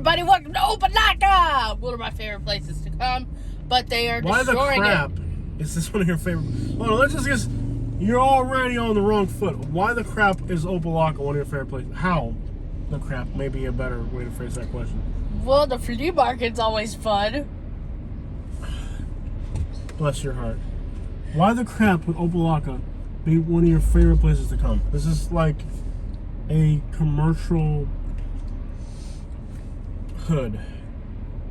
everybody, welcome to Opa Locka! One of my favorite places to come, but they are destroying it. Why the crap is this one of your favorite? Hold on, let's just guess. You're already on the wrong foot. Why the crap is Opa Locka one of your favorite places? How the crap may be a better way to phrase that question. Well, the flea market's always fun. Bless your heart. Why the crap would Opa Locka be one of your favorite places to come? This is like a commercial hood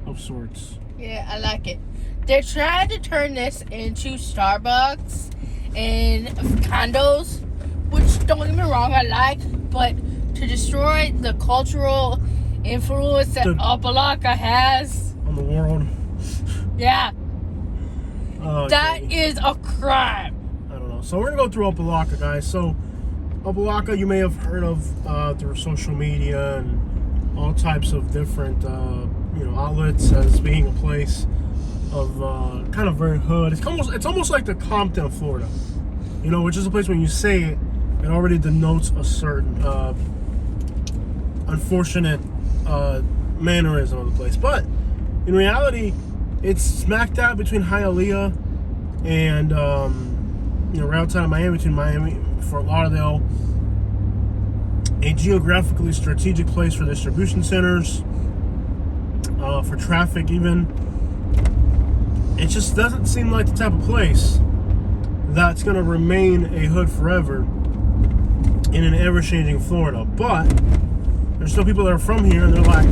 of sorts. Yeah, I like it. They're trying to turn this into Starbucks and condos, which, don't get me wrong, I like, but to destroy the cultural influence that Opa Locka has on the world. Yeah. Okay. That is a crime. I don't know. So we're going to go through Opa Locka, guys. So Opa Locka, you may have heard of through social media and all types of different outlets as being a place of kind of very hood. It's almost like the Compton of Florida, which is a place when you say it, it already denotes a certain unfortunate mannerism of the place. But in reality, it's smack dab between Hialeah and right outside of Miami, between Miami and Fort Lauderdale. A geographically strategic place for distribution centers, for traffic even. It just doesn't seem like the type of place that's going to remain a hood forever in an ever-changing Florida. But there's still people that are from here and they're like,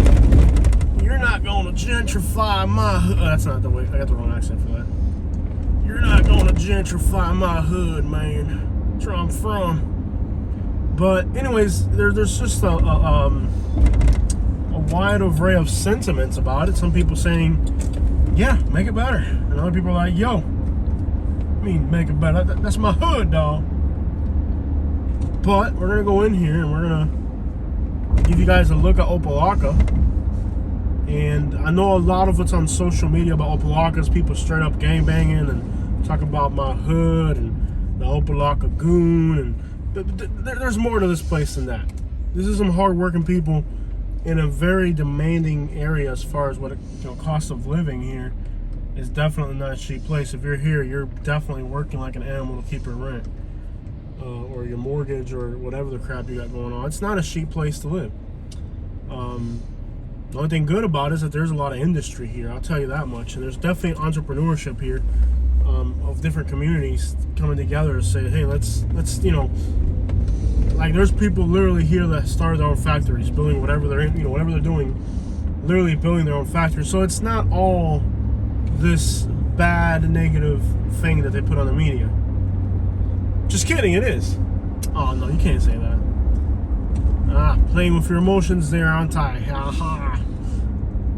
you're not going to gentrify my hood. That's not the way. I got the wrong accent for that. You're not going to gentrify my hood, man. That's where I'm from. But anyways, there's just a wide array of sentiments about it. Some people saying, yeah, make it better. And other people are like, yo, make it better. That's my hood, dog. But we're going to go in here and we're going to give you guys a look at Opa Locka. And I know a lot of what's on social media about Opa Locka is people straight up gangbanging and talk about my hood and the Opa Locka goon. And there's more to this place than that. This is some hard-working people in a very demanding area as far as what cost of living here is definitely not a cheap place. If you're here, you're definitely working like an animal to keep your rent or your mortgage or whatever the crap you got going on. It's not a cheap place to live. The only thing good about it is that there's a lot of industry here. I'll tell you that much. And there's definitely entrepreneurship here of different communities coming together to say, hey, let's like there's people literally here that started their own factories, building whatever they're whatever they're doing, literally building their own factories. So it's not all this bad, negative thing that they put on the media. Just kidding, it is. Oh no, you can't say that. Playing with your emotions there, aren't I?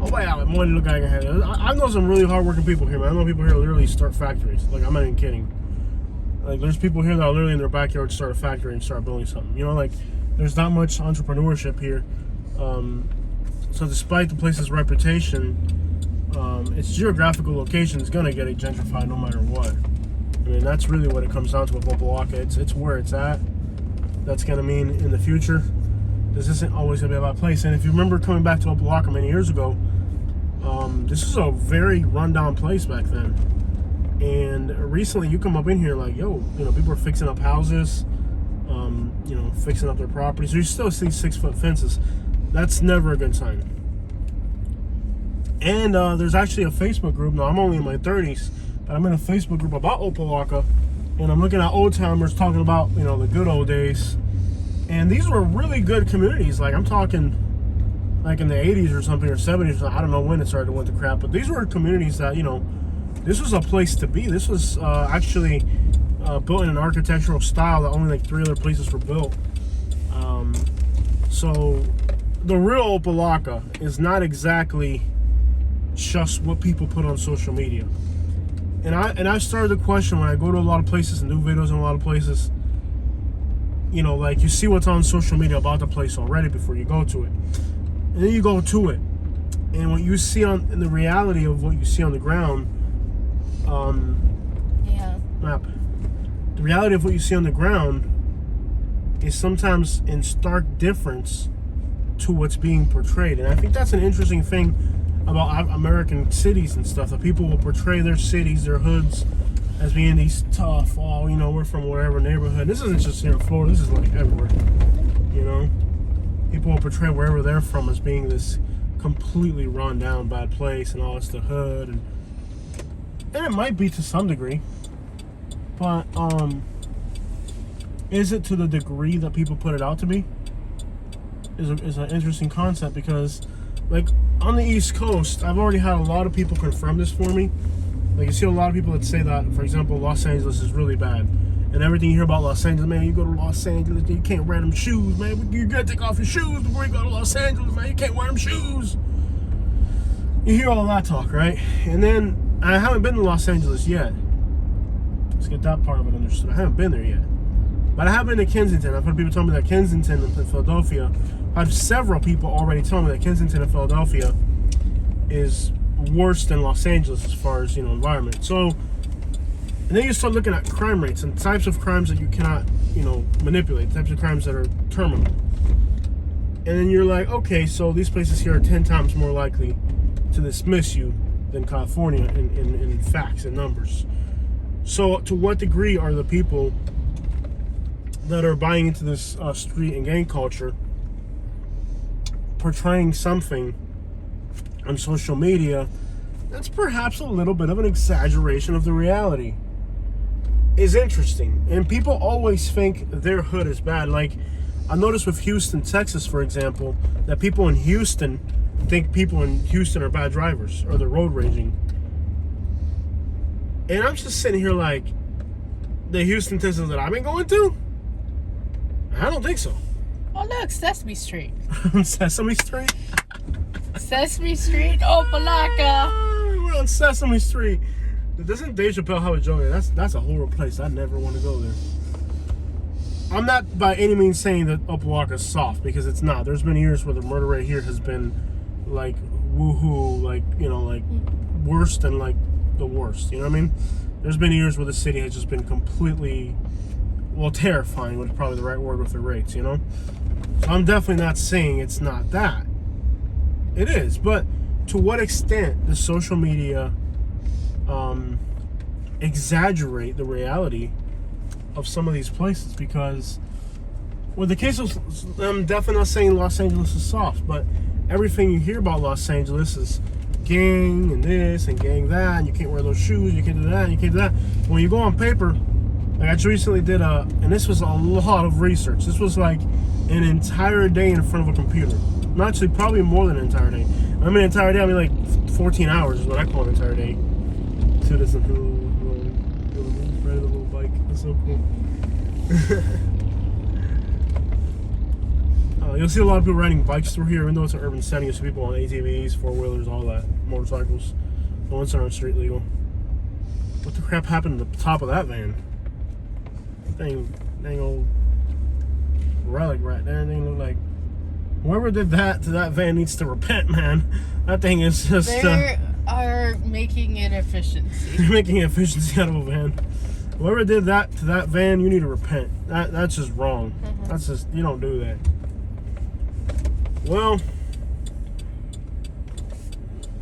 Oh wow, more look like I know some really hardworking people here, man. I know people here literally start factories. Like, I'm not even kidding. Like, there's people here that are literally in their backyard start a factory and start building something. Like, there's not much entrepreneurship here. So despite the place's reputation, its geographical location is gonna get it gentrified no matter what. I mean, that's really what it comes down to with Opa Locka. It's where it's at. That's gonna mean in the future, this isn't always gonna be a bad place. And if you remember coming back to Opa Locka many years ago, this was a very rundown place back then. And recently you come up in here like, yo, people are fixing up houses, fixing up their properties. So you still see 6-foot fences. That's never a good sign. And there's actually a Facebook group. Now, I'm only in my 30s, but I'm in a Facebook group about Opa Locka. And I'm looking at old timers talking about, the good old days. And these were really good communities. Like, I'm talking like in the 80s or something, or 70s. I don't know when it started to went to crap. But these were communities that, this was a place to be. This was actually built in an architectural style that only like 3 other places were built. So the real Opa Locka is not exactly just what people put on social media. And I started to question when I go to a lot of places and do videos in a lot of places, like you see what's on social media about the place already before you go to it. And then you go to it. And what you see in the reality of what you see on the ground, the reality of what you see on the ground is sometimes in stark difference to what's being portrayed. And I think that's an interesting thing about American cities and stuff, that people will portray their cities, their hoods, as being these tough, oh, you know, we're from whatever neighborhood. This isn't just here in Florida, this is like everywhere, you know? People will portray wherever they're from as being this completely run down bad place, and all it's the hood, and it might be to some degree, but is it to the degree that people put it out to be? Is an interesting concept, because like on the East Coast, I've already had a lot of people confirm this for me. Like, you see a lot of people that say that, for example, Los Angeles is really bad. And everything you hear about Los Angeles, man, you go to Los Angeles, you can't wear them shoes, man. You gotta take off your shoes before you go to Los Angeles, man. You can't wear them shoes. You hear all that talk, right? And then, I haven't been to Los Angeles yet. Let's get that part of it understood. I haven't been there yet. But I have been to Kensington. I've heard people tell me that Kensington and Philadelphia, I've had several people already tell me that Kensington and Philadelphia is worse than Los Angeles as far as, you know, environment. So, and then you start looking at crime rates and types of crimes that you cannot, you know, manipulate, types of crimes that are terminal. And then you're like, okay, so these places here are 10 times more likely to dismiss you than California in facts and numbers. So to what degree are the people that are buying into this street and gang culture portraying something on social media that's perhaps a little bit of an exaggeration of the reality? Is interesting. And people always think their hood is bad. Like, I noticed with Houston, Texas, for example, that people in Houston think people in Houston are bad drivers, or they're road raging. And I'm just sitting here like, the Houston, Texas that I've been going to? I don't think so. Oh, look, Sesame Street. Sesame Street? Sesame Street, Opa Locka. We're on Sesame Street. Doesn't Dave Chappelle have a joke? That's a horrible place. I never want to go there. I'm not by any means saying that Opa Locka is soft, because it's not. There's been years where the murder rate here has been like woohoo, like, you know, like worse than like the worst. You know what I mean? There's been years where the city has just been completely, well, terrifying would probably the right word with the rates, you know? So I'm definitely not saying it's not that. It is, but to what extent does social media exaggerate the reality of some of these places? Because, well, the case of, I'm definitely not saying Los Angeles is soft, but everything you hear about Los Angeles is gang and this and gang that, and you can't wear those shoes, you can't do that, and you can't do that. When you go on paper, like I just recently did and this was a lot of research. This was like an entire day in front of a computer. Actually, probably more than an entire day. I mean, an entire day, I mean like 14 hours is what I call an entire day. See this little bike. That's so cool. You'll see a lot of people riding bikes through here, even though it's an urban setting. You see people on ATVs, four-wheelers, all that, motorcycles. The ones that aren't street legal. What the crap happened to the top of that van? Dang old relic right there. They look like, whoever did that to that van needs to repent, man. That thing is just... They are making it efficiency. They're making efficiency out of a van. Whoever did that to that van, you need to repent. That's just wrong. Mm-hmm. That's just, you don't do that. Well,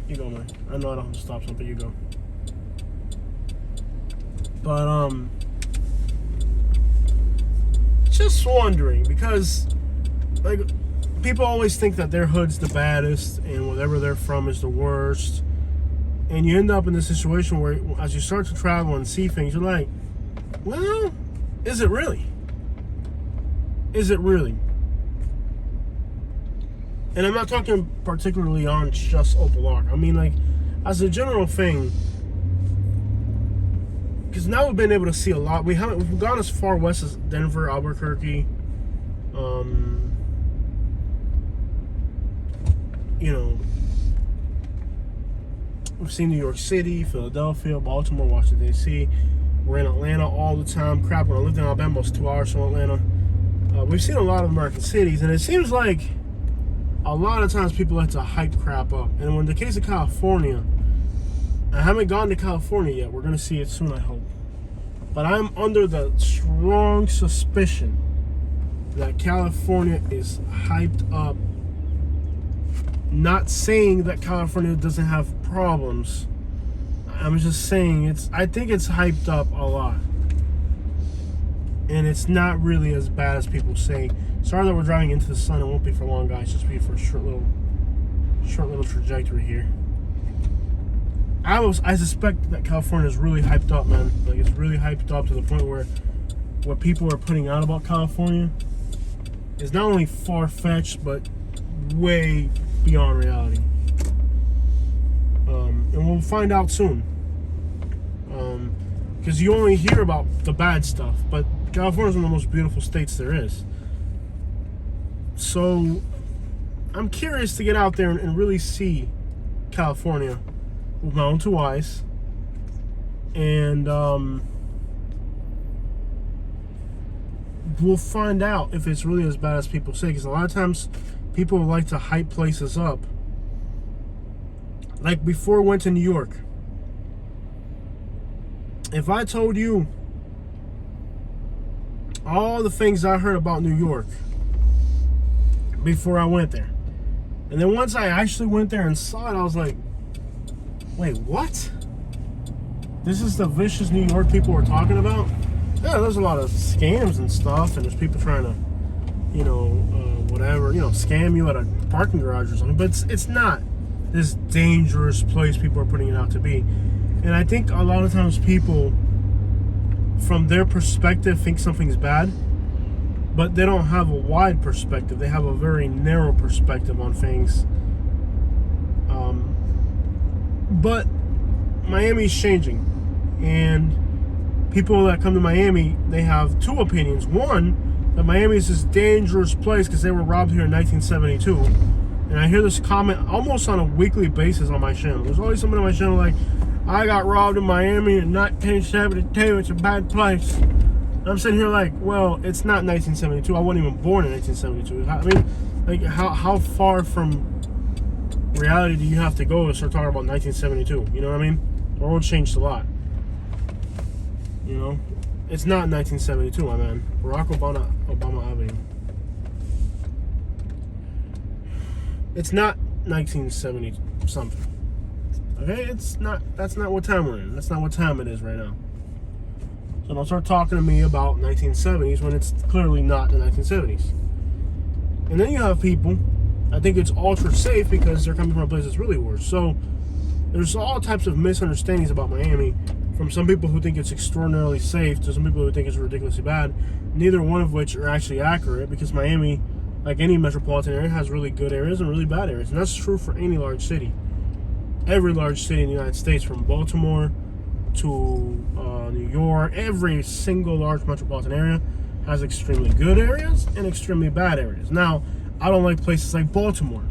you go, man. I know I don't have to stop something. You go. But just wondering, because like people always think that their hood's the baddest and whatever they're from is the worst, and you end up in this situation where as you start to travel and see things, you're like, well, is it really? Is it really? And I'm not talking particularly on just Opa Locka. I mean, like, as a general thing, because now we've been able to see a lot. We've gone as far west as Denver, Albuquerque, you know, we've seen New York City, Philadelphia, Baltimore, Washington, D.C. We're in Atlanta all the time. Crap, when I lived in Alabama, it was 2 hours from Atlanta. We've seen a lot of American cities, and it seems like a lot of times people like to hype crap up. And when the case of California, I haven't gone to California yet. We're going to see it soon, I hope. But I'm under the strong suspicion that California is hyped up Not saying that California doesn't have problems. I'm just saying I think it's hyped up a lot. And it's not really as bad as people say. Sorry that we're driving into the sun. It won't be for long, guys. Just be for a short little trajectory here. I suspect that California is really hyped up, man. Like, it's really hyped up to the point where what people are putting out about California is not only far-fetched, but way beyond reality. And we'll find out soon. Because you only hear about the bad stuff, but California is one of the most beautiful states there is. So I'm curious to get out there and really see California with my own two eyes. And we'll find out if it's really as bad as people say. Because a lot of times people like to hype places up. Like before I went to New York. If I told you all the things I heard about New York before I went there, and then once I actually went there and saw it, I was like, wait, what? This is the vicious New York people were talking about? Yeah, there's a lot of scams and stuff, and there's people trying to, scam you at a parking garage or something, but it's not this dangerous place people are putting it out to be. And I think a lot of times people, from their perspective, think something's bad, but they don't have a wide perspective. They have a very narrow perspective on things. But Miami's changing, and people that come to Miami, they have two opinions. One, that Miami is this dangerous place because they were robbed here in 1972. And I hear this comment almost on a weekly basis on my channel. There's always somebody on my channel like, I got robbed in Miami in 1972. It's a bad place. And I'm sitting here like, well, it's not 1972. I wasn't even born in 1972. I mean, like, how far from reality do you have to go to start talking about 1972? You know what I mean? The world changed a lot. It's not 1972, my man. Barack Obama Avenue. It's not 1970 something. Okay, that's not what time we're in. That's not what time it is right now. So don't start talking to me about 1970s when it's clearly not the 1970s. And then you have people, I think it's ultra safe because they're coming from a place that's really worse. So there's all types of misunderstandings about Miami, from some people who think it's extraordinarily safe to some people who think it's ridiculously bad, neither one of which are actually accurate, because Miami, like any metropolitan area, has really good areas and really bad areas. And that's true for any large city. Every large city in the United States, from Baltimore to New York, every single large metropolitan area has extremely good areas and extremely bad areas. Now, I don't like places like Baltimore,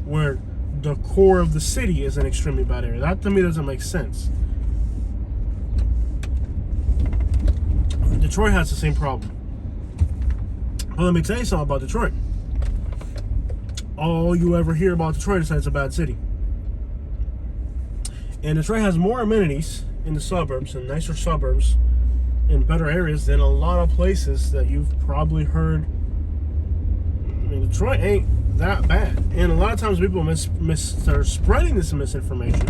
where the core of the city is an extremely bad area. That to me doesn't make sense. Detroit has the same problem. Well, let me tell you something about Detroit. All you ever hear about Detroit is that it's a bad city. And Detroit has more amenities in the suburbs and nicer suburbs and better areas than a lot of places that you've probably heard. I mean, Detroit ain't that bad. And a lot of times people are spreading this misinformation.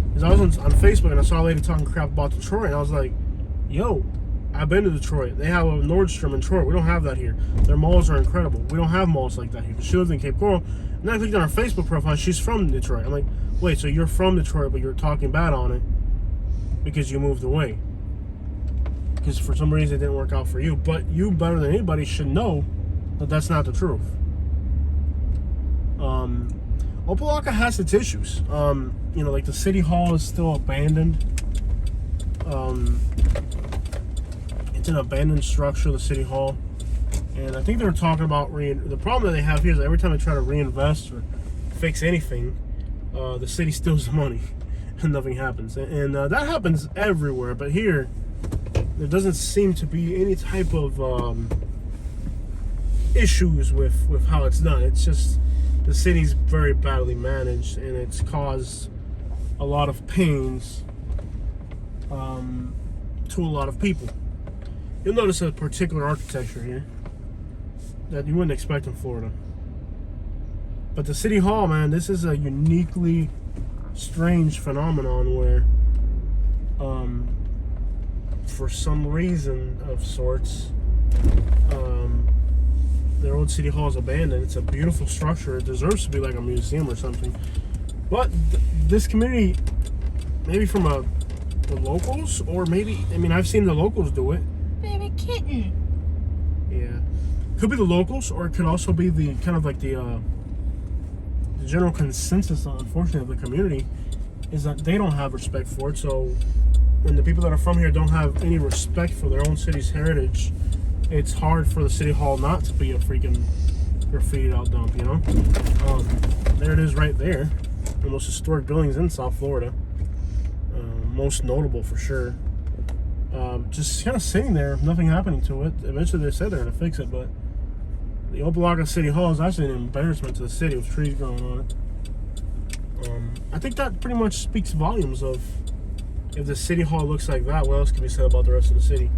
Because I was on Facebook and I saw a lady talking crap about Detroit, and I was like, yo, I've been to Detroit. They have a Nordstrom in Detroit. We don't have that here. Their malls are incredible. We don't have malls like that here. She lives in Cape Coral. And then I clicked on her Facebook profile. She's from Detroit. I'm like, wait, so you're from Detroit, but you're talking bad on it because you moved away. Because for some reason it didn't work out for you. But you, better than anybody, should know that that's not the truth. Opa Locka has its issues. Like the city hall is still abandoned. It's an abandoned structure, the city hall. And I think they were talking about the problem that they have here is that every time they try to reinvest or fix anything, the city steals the money and nothing happens. And that happens everywhere, but here there doesn't seem to be any type of issues with how it's done. It's just the city's very badly managed, and it's caused a lot of pains to a lot of people. You'll notice a particular architecture here that you wouldn't expect in Florida. But the city hall, man, this is a uniquely strange phenomenon where, for some reason of sorts, their old city hall is abandoned. It's a beautiful structure. It deserves to be like a museum or something. But this community, maybe from the locals, or maybe, I mean, I've seen the locals do it. Baby kitten. Yeah. Could be the locals, or it could also be the kind of like the general consensus, unfortunately, of the community is that they don't have respect for it. So when the people that are from here don't have any respect for their own city's heritage, it's hard for the city hall not to be a freaking graffitied out dump, you know? There it is right there. One of the most historic buildings in South Florida. Most notable for sure. Just kind of sitting there, nothing happening to it. Eventually they said they're going to fix it, but the Opa Locka City Hall is actually an embarrassment to the city with trees growing on it. I think that pretty much speaks volumes of, if the city hall looks like that, what else can be said about the rest of the city?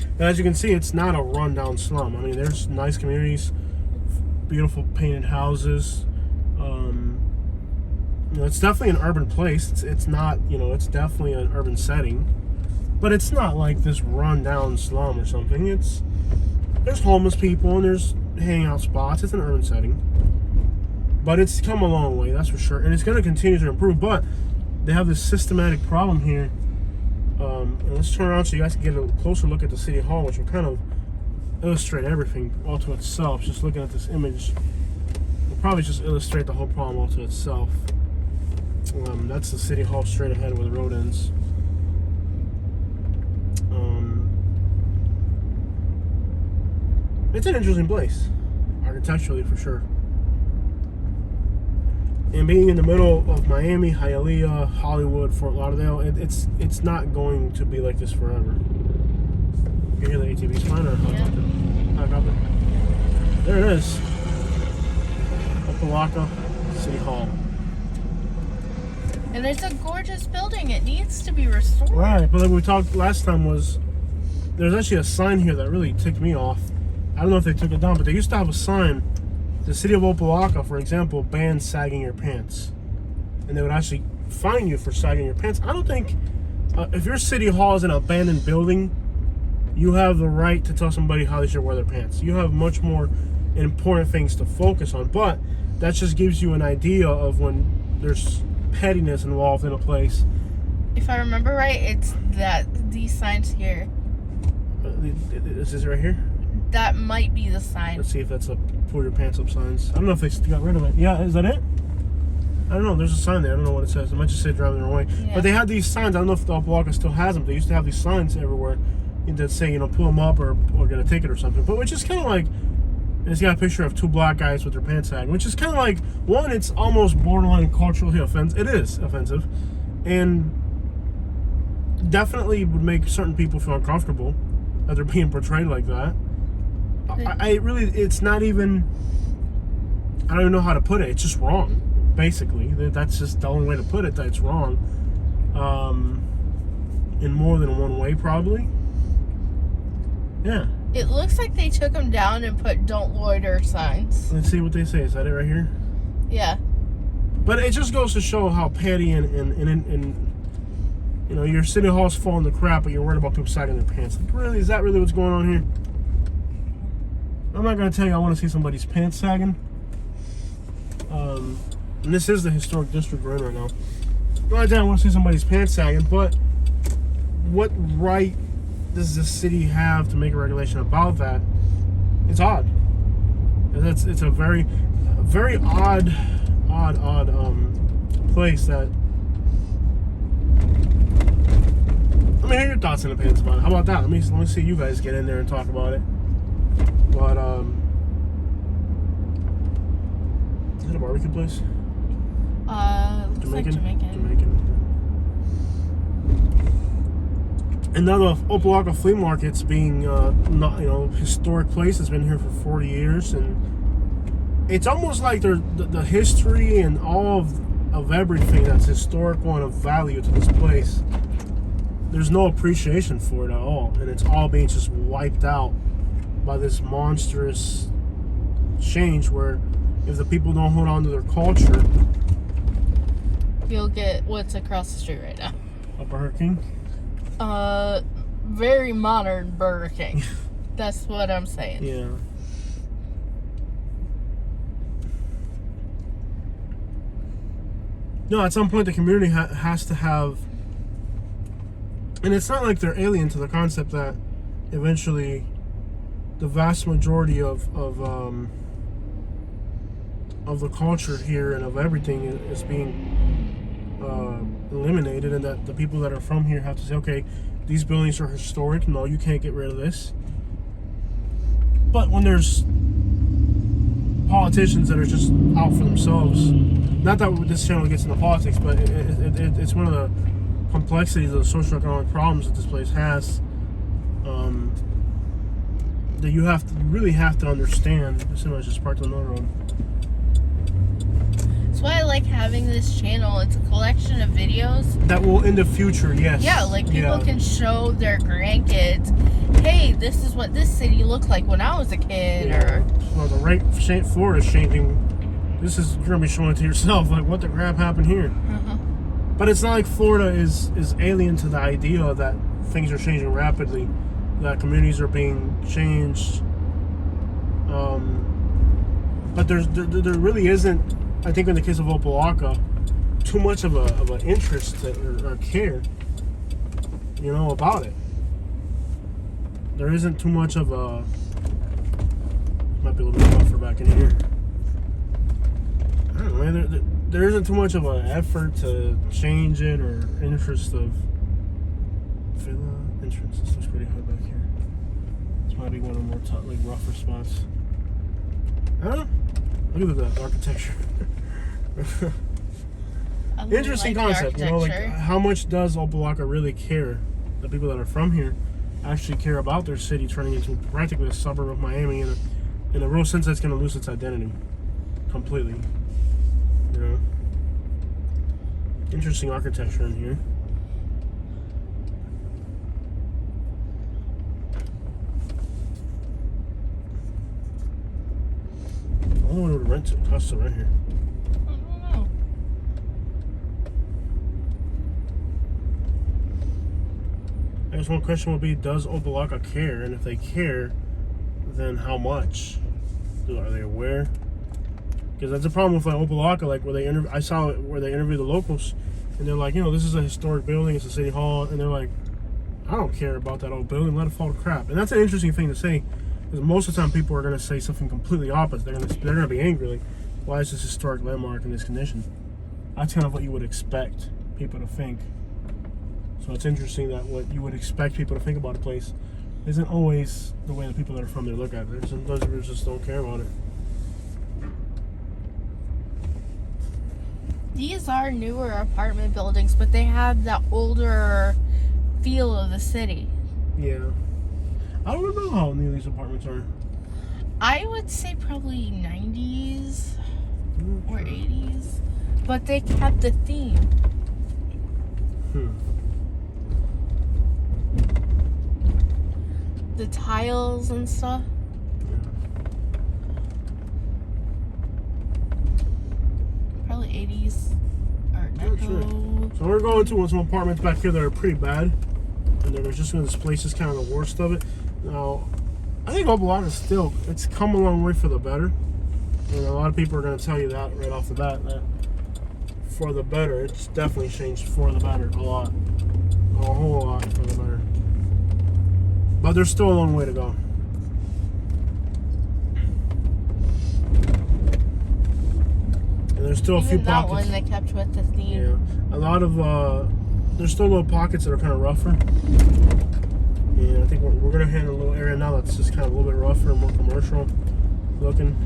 And as you can see, it's not a rundown slum. I mean, there's nice communities, beautiful painted houses. It's definitely an urban place. It's not, it's definitely an urban setting. But it's not like this rundown slum or something. There's homeless people and there's hangout spots. It's an urban setting. But it's come a long way, that's for sure. And it's going to continue to improve. But they have this systematic problem here. And let's turn around so you guys can get a closer look at the city hall, which will kind of illustrate everything all to itself. Just looking at this image will probably just illustrate the whole problem all to itself. That's the city hall straight ahead where the road ends. It's an interesting place, architecturally for sure. And being in the middle of Miami, Hialeah, Hollywood, Fort Lauderdale, it's not going to be like this forever. You hear the ATVs flying or helicopter? There it is. Opa Locka City Hall. And it's a gorgeous building. It needs to be restored. Right, but like we talked last time there's actually a sign here that really ticked me off. I don't know if they took it down, but they used to have a sign. The city of Opa Locka, for example, bans sagging your pants. And they would actually fine you for sagging your pants. I don't think, if your city hall is an abandoned building, you have the right to tell somebody how they should wear their pants. You have much more important things to focus on. But that just gives you an idea of when there's pettiness involved in a place. If I remember right, it's these signs here. Is this right here? That might be the sign. Let's see if that's a pull your pants up signs. I don't know if they got rid of it. Yeah, is that it? I don't know. There's a sign there. I don't know what it says. It might just say driving the wrong way. Yeah. But they had these signs. I don't know if the Opa Locka still has them. They used to have these signs everywhere that say, pull them up or get a ticket or something. But which is kind of like, it's got a picture of two black guys with their pants sagging, which is kind of like, one, it's almost borderline culturally offensive. It is offensive. And definitely would make certain people feel uncomfortable that they're being portrayed like that. It's not even, I don't even know how to put it. It's just wrong, basically. That's just the only way to put it, that it's wrong. In more than one way, probably. Yeah. It looks like they took them down and put "Don't Loiter" signs. Let's see what they say. Is that it right here? Yeah. But it just goes to show how petty and your city hall's falling to crap, but you're worried about people sagging their pants. Like, really? Is that really what's going on here? I'm not going to tell you I want to see somebody's pants sagging. And this is the historic district we're in right now. I'm not going to tell you I want to see somebody's pants sagging, but what right does the city have to make a regulation about that? It's odd. It's a very odd place that. Let me hear your thoughts in the pants about it. How about that? Let me see you guys get in there and talk about it. But is it a barbecue place? Looks like Jamaican. And now the Opa Locka flea market's being historic place. It's been here for 40 years, and it's almost like the history and all of everything that's historical and of value to this place. There's no appreciation for it at all, and it's all being just wiped out by this monstrous change where if the people don't hold on to their culture. You'll get what's across the street right now. A Burger King? Very modern Burger King. That's what I'm saying. Yeah. No, at some point the community has to have, and it's not like they're alien to the concept that eventually the vast majority of the culture here and of everything is being eliminated, and that the people that are from here have to say, okay, these buildings are historic. No, you can't get rid of this. But when there's politicians that are just out for themselves, not that this channel gets into politics, but it's one of the complexities of the socioeconomic problems that this place has, that you really have to understand. As soon as I just parked on the road. That's why I like having this channel. It's a collection of videos That will, in the future, yes. Yeah, like people can show their grandkids, hey, this is what this city looked like when I was a kid, or well, the right floor is changing. This is, you're gonna be showing it to yourself, like what the crap happened here. But it's not like Florida is alien to the idea that things are changing rapidly, that communities are being changed. But there really isn't, I think in the case of Opa Locka, too much of an interest or care, about it. There isn't too much of a, might be a little bit rougher back in here. I don't know, man, there isn't too much of an effort to change it or interest of Villa entrance. This looks pretty hard back here. This might be one of the more rougher spots. I don't know. Look at the architecture. Interesting concept, like how much does Opa Locka really care? The people that are from here actually care about their city turning into practically a suburb of Miami in a real sense that's going to lose its identity completely. Interesting architecture in here. I don't know what it would rent to cost to rent here. I don't know. I guess one question would be, does Opa Locka care? And if they care, then how much? Are they aware? Because that's a problem with Opa Locka, like where I saw it where they interview the locals, and they're like, this is a historic building, it's a city hall, and they're like, I don't care about that old building, let it fall to crap. And that's an interesting thing to say, because most of the time people are going to say something completely opposite. They're going to be angry, like, why is this historic landmark in this condition? That's kind of what you would expect people to think. So it's interesting that what you would expect people to think about a place isn't always the way the people that are from there look at it. Sometimes people just don't care about it. These are newer apartment buildings, but they have that older feel of the city. Yeah. I don't know how new these apartments are. I would say probably 90s or 80s. But they kept the theme. The tiles and stuff. Probably 80s Art Deco. So we're going to some apartments back here that are pretty bad, and then there's just this place is kind of the worst of it. Now, I think Opa Locka still, it's come a long way for the better, and a lot of people are going to tell you that right off the bat, that for the better. It's definitely changed for the better a lot, a whole lot for the better. But there's still a long way to go. And there's still a few pockets. That one they kept with the theme. Yeah, a lot of there's still little pockets that are kind of rougher. And I think we're gonna hit a little area now that's just kind of a little bit rougher, more commercial looking.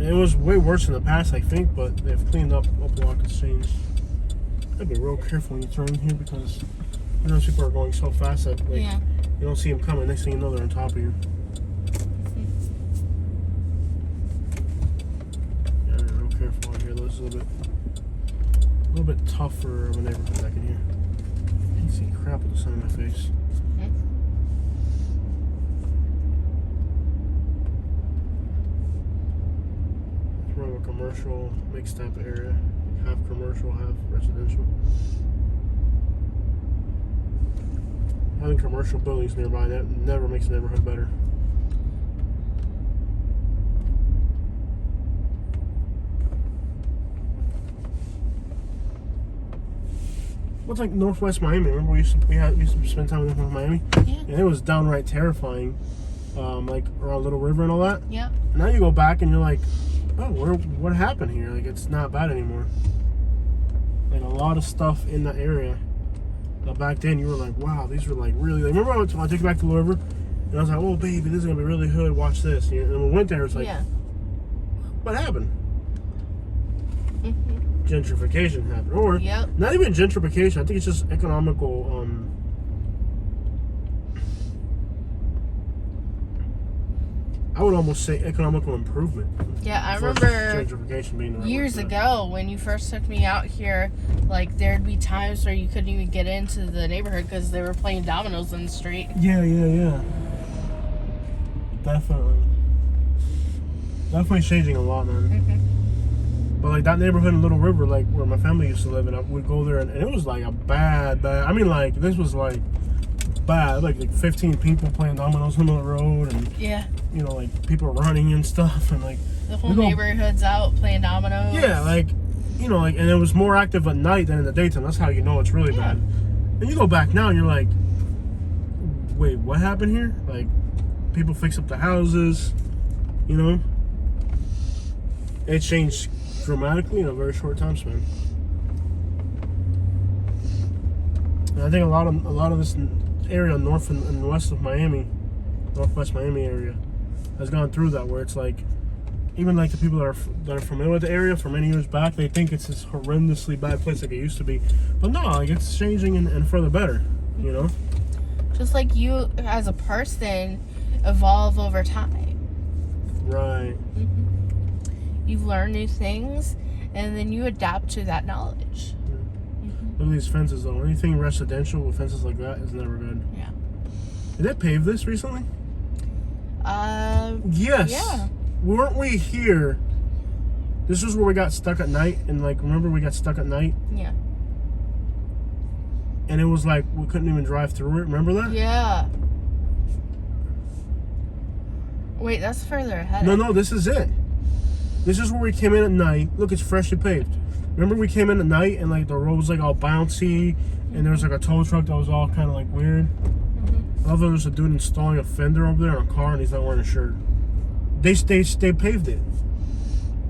It was way worse in the past, I think, but they've cleaned up. Opa Locka's changed. Gotta be real careful when you turn here, because people are going so fast that you don't see them coming. Next thing you know, they're on top of you. Yeah, be real careful out here. This is a little bit tougher of a neighborhood back in here. I can see crap with the sun in my face. commercial mixed type of area, half commercial, half residential. Having commercial buildings nearby, that never makes a neighborhood better. What's like Northwest Miami? Remember we used to spend time in Northwest Miami? Yeah. And it was downright terrifying, like around Little River and all that. Yeah. Now you go back and you're like, oh, what happened here? Like it's not bad anymore. Like a lot of stuff in that area. Now back then you were like, wow, these were like really. Like, remember I took you back to Little River, and I was like, oh baby, this is gonna be really hood. Watch this. And when we went there, it's like, Yeah. what happened? Mm-hmm. Gentrification happened, or Yep. not even gentrification. I think it's just economical. I would almost say economical improvement. Yeah, I versus remember gentrification being the right years word for ago when you first took me out here, like there'd be times where you couldn't even get into the neighborhood because they were playing dominoes in the street. that. Yeah. Definitely changing a lot, man. Mm-hmm. But like that neighborhood in Little River, like where my family used to live, and we'd go there, and it was like a bad. I mean, like this was like bad, like 15 people playing dominoes on the road, and Yeah. you know, like people running and stuff, and like The whole neighborhood's out playing dominoes. yeah, like you know, like, and it was more active at night than in the daytime. That's how you know it's really bad. And you go back now, and you're like, wait, what happened here? Like people fix up the houses, you know. It changed dramatically in a very short time span. And I think a lot of this area north and west of Miami, Northwest Miami area, has gone through that, where it's like, even like the people that are familiar with the area for many years back, they think it's this horrendously bad place like it used to be. But no, like it's changing and for the better, you know. Just like you as a person evolve over time. Right. Mm-hmm. You learn new things, and then you adapt to that knowledge. Look at these fences though. Anything residential with fences like that is never good. Yeah. Did they pave this recently? Yes. Yeah. Weren't we here? This was where we got stuck at night, and like, remember we got stuck at night, Yeah. and it was like we couldn't even drive through it. Remember that? Yeah. Wait, that's further ahead. No, this is it. This is where we came in at night. Look, it's freshly paved. Remember we came in at night and like the road was like all bouncy, and there was like a tow truck that was all kind of like weird. Mm-hmm. I love there was a dude installing a fender over there on a car, and he's not wearing a shirt. They paved it,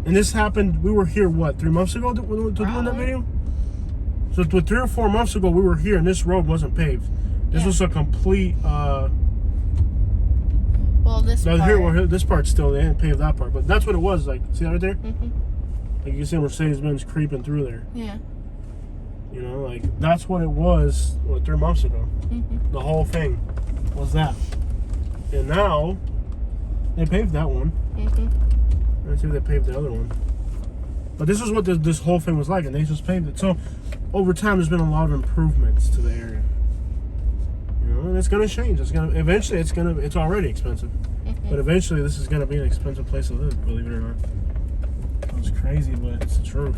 and this happened. We were here 3 months ago to doing that video. So 3 or 4 months ago we were here, and this road wasn't paved. This was a complete. Well, this part. This part's still, they didn't pave that part, but that's what it was like. See that right there? Mm-hmm. Like you see Mercedes-Benz creeping through there. Yeah. You know, like that's what it was 3 months ago. Mm-hmm. The whole thing was that. And now they paved that one. Mm-hmm. Let's see if they paved the other one. But this is what this whole thing was like, and they just paved it. So over time, there's been a lot of improvements to the area. You know, and it's gonna change. It's already expensive. Mm-hmm. But eventually, this is gonna be an expensive place to live. Believe it or not. It's crazy, but it's the truth.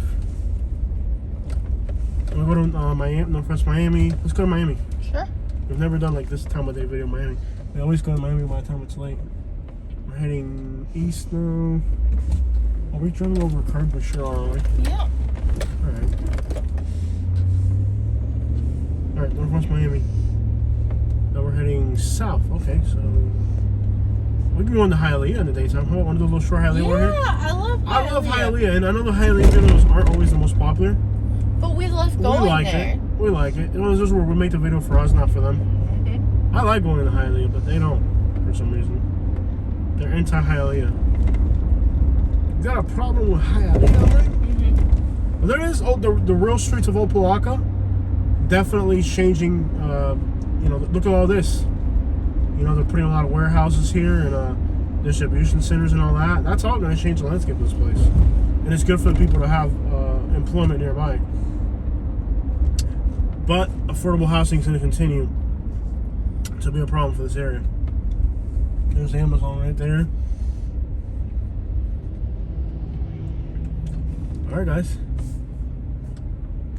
We'll go to Miami, Northwest Miami. Let's go to Miami. Sure. We've never done like this time of day video in Miami. We always go to Miami by the time it's late. We're heading east now. Are we driving over a curb? We sure are, aren't we? Yeah. Alright, Northwest Miami. Now we're heading south. Okay, so we can go into Hialeah in the daytime. How about one of those little short Hialeah over here? Yeah, I love Hialeah. I love Hialeah, and I know the Hialeah videos aren't always the most popular. But we love going We like there. it. We like it. It was just where we make the video for us, not for them. Mm-hmm. I like going to Hialeah, but they don't for some reason. They're anti-Hialeah. You got a problem with Hialeah, right? Mm-hmm. Well, there is the real streets of Opa Locka. Definitely changing. You know, look at all this. You know, they're putting a lot of warehouses here and distribution centers and all that. That's all going to change the landscape of this place. And it's good for the people to have employment nearby. But affordable housing is going to continue to be a problem for this area. There's Amazon right there. All right, guys.